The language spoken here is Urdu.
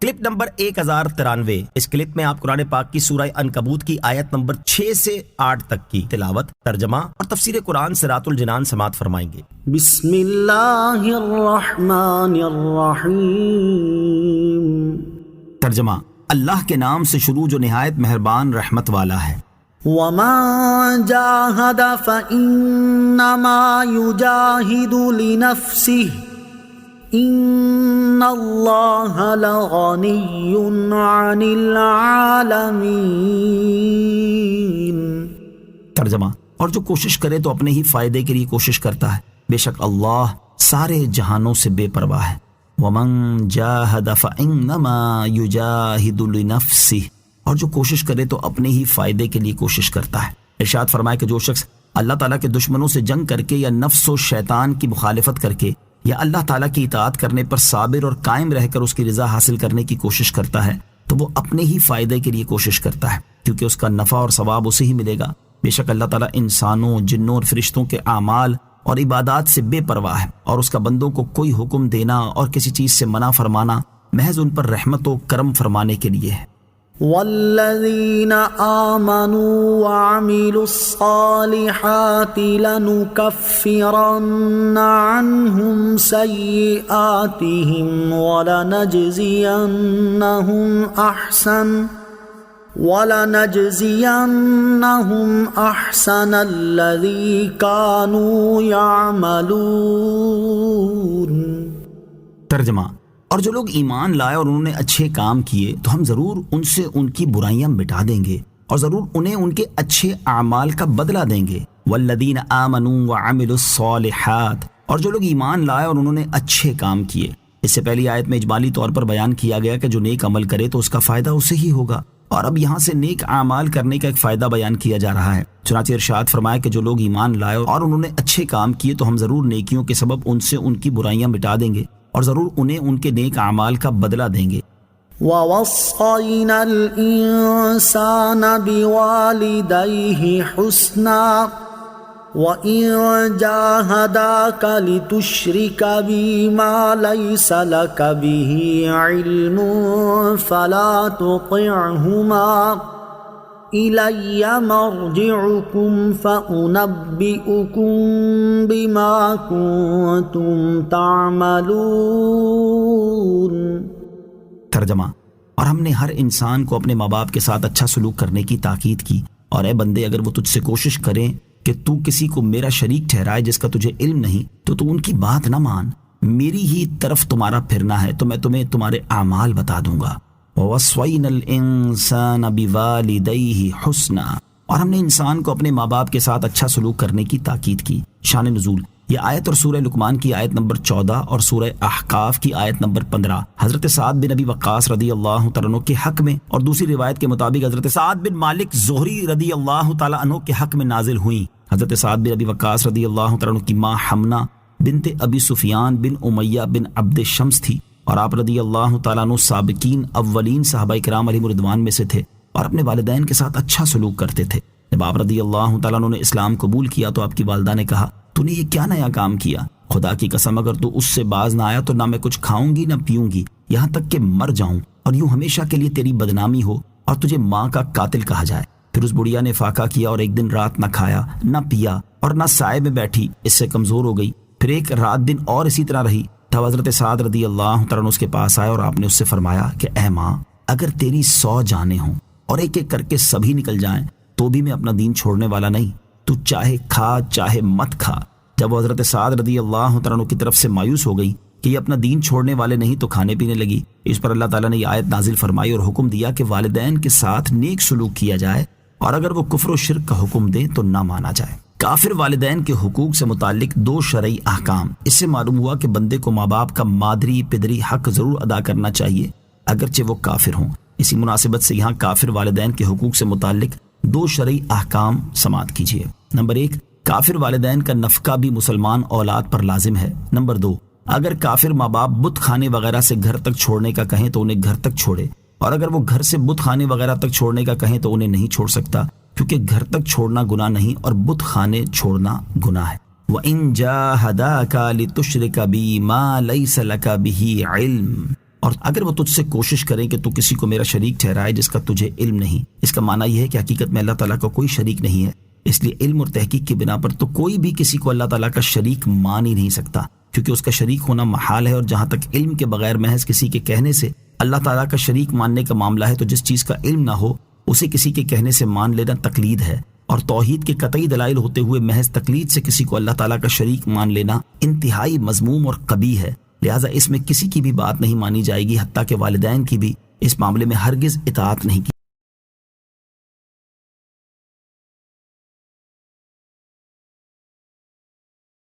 Clip number 1093۔ اس کلپ میں آپ قرآن پاک کی سورہ عنکبوت کی آیت نمبر 6 سے 8 تک کی تلاوت، ترجمہ اور تفسیر قرآن صراط الجنان سماعت فرمائیں گے۔ بسم اللہ الرحمن الرحیم۔ ترجمہ: اللہ کے نام سے شروع جو نہایت مہربان رحمت والا ہے۔ وَمَن جَاهَدَ فَإِنَّمَا يُجَاهِدُ لِنَفْسِهِ إِنَّ اللَّهَ لَغَنِيٌّ عَنِ الْعَالَمِينَ۔ ترجمہ: اور جو کوشش کرے تو اپنے ہی فائدے کے لیے کوشش کرتا ہے، بے شک اللہ سارے جہانوں سے بے پرواہ ہے۔ وَمَن جَاهَدَ فَإِنَّمَا يُجَاهِدُ لِنَفْسِهِ، اور جو کوشش کرے تو اپنے ہی فائدے کے لیے کوشش کرتا ہے۔ ارشاد فرمائے کہ جو شخص اللہ تعالیٰ کے دشمنوں سے جنگ کر کے یا نفس و شیطان کی مخالفت کر کے یا اللہ تعالیٰ کی اطاعت کرنے پر صابر اور قائم رہ کر اس کی رضا حاصل کرنے کی کوشش کرتا ہے تو وہ اپنے ہی فائدے کے لیے کوشش کرتا ہے، کیونکہ اس کا نفع اور ثواب اسے ہی ملے گا۔ بے شک اللہ تعالیٰ انسانوں، جنوں اور فرشتوں کے اعمال اور عبادات سے بے پرواہ ہے، اور اس کا بندوں کو کوئی حکم دینا اور کسی چیز سے منع فرمانا محض ان پر رحمت و کرم فرمانے کے لیے ہے۔ والذین آمنوا وعملوا الصالحات لنکفرن عنہم سیئاتہم ولنجزینہم احسن الذی کانوا یعملون۔ ترجمہ: اور جو لوگ ایمان لائے اور انہوں نے اچھے کام کیے تو ہم ضرور ان سے ان کی برائیاں مٹا دیں گے اور ضرور انہیں ان کے اچھے اعمال کا بدلہ دیں گے۔ والذین آمنوا وعملوا الصالحات، اور جو لوگ ایمان لائے اور انہوں نے اچھے کام کیے۔ اس سے پہلی آیت میں اجمالی طور پر بیان کیا گیا کہ جو نیک عمل کرے تو اس کا فائدہ اسے ہی ہوگا، اور اب یہاں سے نیک اعمال کرنے کا ایک فائدہ بیان کیا جا رہا ہے۔ چنانچہ ارشاد فرمایا کہ جو لوگ ایمان لائے اور انہوں نے اچھے کام کیے تو ہم ضرور نیکیوں کے سبب ان سے ان کی برائیاں مٹا دیں گے اور ضرور انہیں ان کے نیک اعمال کا بدلہ دیں گے۔ وَوَصَّيْنَا الْإِنسَانَ بِوَالِدَيْهِ حُسْنًا وَإِن جَاهَدَاكَ لِتُشْرِكَ بِي مَا لَيْسَ لَكَ بِهِ عِلْمٌ فَلَا تُطِعْهُمَا إِلَيَّ مَرْجِعُكُمْ فَأُنَبِّئُكُمْ بِمَا كُنتُمْ تَعْمَلُونَ۔ ترجمہ: اور ہم نے ہر انسان کو اپنے ماں باپ کے ساتھ اچھا سلوک کرنے کی تاکید کی، اور اے بندے اگر وہ تجھ سے کوشش کریں کہ تو کسی کو میرا شریک ٹھہرائے جس کا تجھے علم نہیں تو ان کی بات نہ مان، میری ہی طرف تمہارا پھرنا ہے تو میں تمہیں تمہارے اعمال بتا دوں گا۔ وَوَصَّيْنَا الْإِنسَانَ بِوَالِدَيْهِ حُسْنًا، اور ہم نے انسان کو اپنے ماں باپ کے ساتھ اچھا سلوک کرنے کی تاکید کی۔ شان نزول: یہ آیت اور سورہ لقمان کی آیت نمبر 14 اور سورہ احقاف کی آیت نمبر 15 حضرت سعد بن ابی وقاص رضی اللہ تعالیٰ عنہ کے حق میں، اور دوسری روایت کے مطابق حضرت سعد بن مالک زہری رضی اللہ تعالیٰ عنہ کے حق میں نازل ہوئیں۔ حضرت سعد بن ابی وقاص رضی اللہ تعالیٰ عنہ کی ماں حمنہ بنت ابی سفیان بن امیہ بن عبد شمس تھی، اور آپ رضی اللہ تعالیٰ عنہ سابقین اولین صحابہ کرام علیہم رضوان میں سے تھے، اور اپنے والدین کے ساتھ اچھا سلوک کرتے تھے۔ جب آپ رضی اللہ تعالیٰ عنہ نے اسلام قبول کیا تو آپ کی والدہ نے کہا، تو نے یہ کیا نیا کام کیا؟ خدا کی قسم اگر تو اس سے باز نہ آیا تو نہ میں کچھ کھاؤں گی نہ پیوں گی، یہاں تک کہ مر جاؤں، اور یوں ہمیشہ کے لیے تیری بدنامی ہو اور تجھے ماں کا قاتل کہا جائے۔ پھر اس بڑھیا نے فاقہ کیا اور ایک دن رات نہ کھایا نہ پیا اور نہ سائے میں بیٹھی، اس سے کمزور ہو گئی۔ پھر ایک رات دن اور اسی طرح رہی، تب حضرت سعد رضی اللہ تعالیٰ عنہ اس کے پاس آئے اور آپ نے اس سے فرمایا کہ اے ماں، اگر تیری 100 جانیں ہوں اور ایک ایک کر کے سبھی نکل جائیں تو بھی میں اپنا دین چھوڑنے والا نہیں، تو چاہے کھا چاہے مت کھا۔ جب وہ حضرت سعد رضی اللہ تعالیٰ عنہ کی طرف سے مایوس ہو گئی کہ یہ اپنا دین چھوڑنے والے نہیں تو کھانے پینے لگی، اس پر اللہ تعالیٰ نے یہ آیت نازل فرمائی اور حکم دیا کہ والدین کے ساتھ نیک سلوک کیا جائے، اور اگر وہ کفر و شرک کا حکم دیں تو نہ مانا جائے۔ کافر والدین کے حقوق سے متعلق 2 شرعی احکام۔ اس سے معلوم ہوا کہ بندے کو ماں باپ کا مادری پدری حق ضرور ادا کرنا چاہیے اگرچہ وہ کافر ہوں۔ اسی مناسبت سے یہاں کافر والدین کے حقوق سے متعلق 2 شرعی احکام سماعت کیجیے۔ نمبر 1، کافر والدین کا نفقہ بھی مسلمان اولاد پر لازم ہے۔ نمبر 2، اگر کافر ماں باپ بت خانے وغیرہ سے گھر تک چھوڑنے کا کہیں تو انہیں گھر تک چھوڑے، اور اگر وہ گھر سے بت خانے وغیرہ تک چھوڑنے کا کہیں تو انہیں نہیں چھوڑ سکتا، کیونکہ گھر تک چھوڑنا گناہ نہیں اور بت خانے چھوڑنا گناہ ہے۔ وَإِن جَاهَدَاكَ لِتُشْرِكَ بِي مَا لَيْسَ لَكَ بِهِ عِلْمٌ، اور اگر وہ تجھ سے کوشش کریں کہ تو کسی کو میرا شریک ٹھہرائے جس کا تجھے علم نہیں، اس کا معنی یہ ہے کہ حقیقت میں اللہ تعالیٰ کا کوئی شریک نہیں ہے، اس لیے علم اور تحقیق کی بنا پر تو کوئی بھی کسی کو اللہ تعالیٰ کا شریک مان ہی نہیں سکتا، کیونکہ اس کا شریک ہونا محال ہے۔ اور جہاں تک علم کے بغیر محض کسی کے کہنے سے اللہ تعالیٰ کا شریک ماننے کا معاملہ ہے، تو جس چیز کا علم نہ ہو اسے کسی کے کہنے سے مان لینا تقلید ہے، اور توحید کے قطعی دلائل ہوتے ہوئے محض تقلید سے کسی کو اللہ تعالیٰ کا شریک مان لینا انتہائی مذموم اور قبیح ہے۔ لہٰذا اس میں کسی کی بھی بات نہیں مانی جائے گی، حتیٰ کہ والدین کی بھی اس معاملے میں ہرگز اطاعت نہیں کی